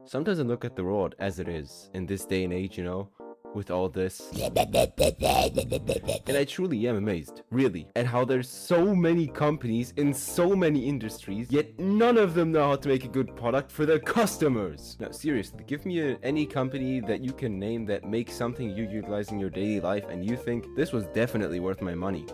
Sometimes I look at the world as it is in this day and age, with all this. And I truly am amazed, really, at how there's so many companies in so many industries, yet none of them know how to make a good product for their customers. Now, seriously, give me any company that you can name that makes something you utilize in your daily life and you think this was definitely worth my money.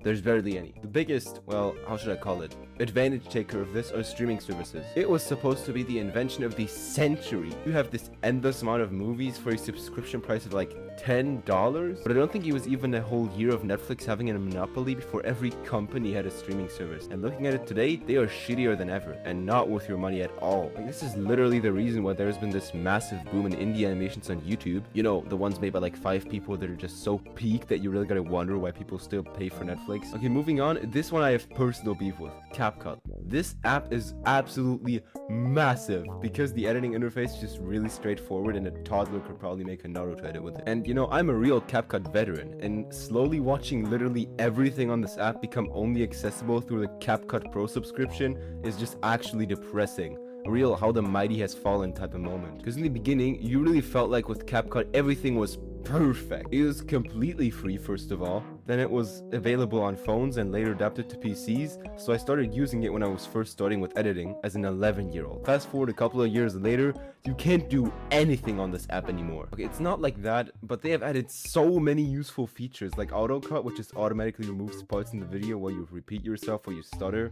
There's barely any. The biggest, well, how should I call it, advantage taker of this are streaming services. It was supposed to be the invention of the century. You have this endless amount of movies for a subscription price of like $10, but I don't think it was even a whole year of Netflix having a monopoly before every company had a streaming service. And looking at it today, they are shittier than ever and not worth your money at all. Like, this is literally the reason why there's been this massive boom in indie animations on YouTube. You know, the ones made by like 5 people that are just so peak that you really gotta wonder why people still pay for Netflix. Okay, moving on. This one I have personal beef with. CapCut. This app is absolutely massive because the editing interface is just really straightforward and a toddler could probably make a Naruto edit with it. And I'm a real CapCut veteran, and slowly watching literally everything on this app become only accessible through the CapCut Pro subscription is just actually depressing. A real how the mighty has fallen type of moment. Because in the beginning, you really felt like with CapCut, everything was perfect. It was completely free, first of all. Then it was available on phones and later adapted to PCs, so I started using it when I was first starting with editing as an 11-year-old. Fast forward a couple of years later, you can't do anything on this app anymore. Okay, it's not like that, but they have added so many useful features like AutoCut, which just automatically removes parts in the video while you repeat yourself or you stutter.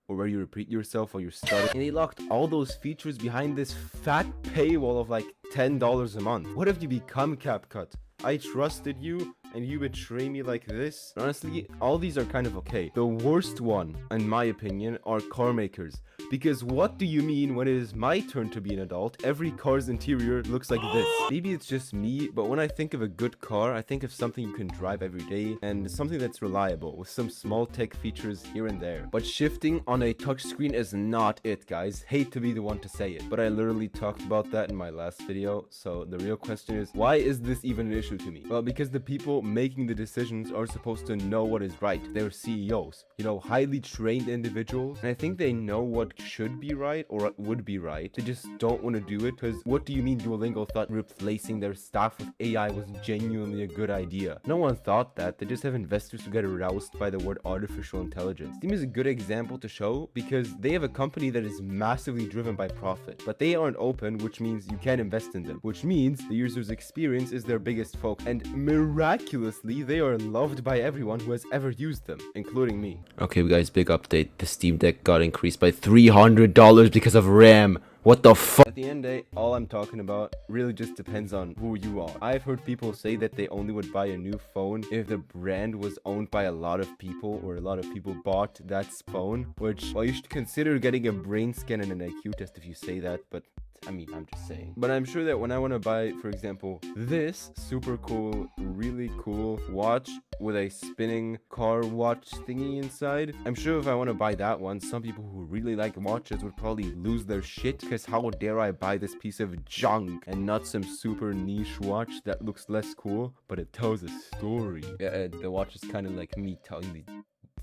Or where you repeat yourself or you stutter. And they locked all those features behind this fat paywall of like $10 a month. What have you become, CapCut? I trusted you and you betray me like this? Honestly, all these are kind of okay. The worst one, in my opinion, are car makers. Because what do you mean when it is my turn to be an adult, every car's interior looks like this? Maybe it's just me, but when I think of a good car, I think of something you can drive every day and something that's reliable with some small tech features here and there. But shifting on a touchscreen is not it, guys. Hate to be the one to say it, but I literally talked about that in my last video. So the real question is, why is this even an issue to me? Well, because the people making the decisions are supposed to know what is right. They're CEOs, highly trained individuals, and I think they know what should be right or what would be right. They just don't want to do it because what do you mean Duolingo thought replacing their staff with AI was genuinely a good idea? No one thought that. They just have investors who get aroused by the word artificial intelligence. Steam is a good example to show because they have a company that is massively driven by profit, but they aren't open, which means you can't invest in them, which means the user's experience is their biggest focus, and miraculously they are loved by everyone who has ever used them, including me. Okay guys, big update. The Steam Deck got increased by $300 because of RAM. What the fuck? At the end of the day, all I'm talking about really just depends on who you are. I've heard people say that they only would buy a new phone if the brand was owned by a lot of people or a lot of people bought that phone, which, well, you should consider getting a brain scan and an IQ test if you say that, but I mean, I'm just saying. But I'm sure that when I want to buy, for example, this super cool, really cool watch with a spinning car watch thingy inside, I'm sure if I want to buy that one, some people who really like watches would probably lose their shit because how dare I buy this piece of junk and not some super niche watch that looks less cool, but it tells a story. Yeah, the watch is kind of like me telling the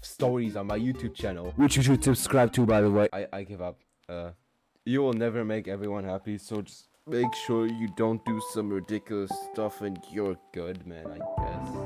stories on my YouTube channel, which you should subscribe to, by the way. I give up. You will never make everyone happy, so just make sure you don't do some ridiculous stuff and you're good, man, I guess.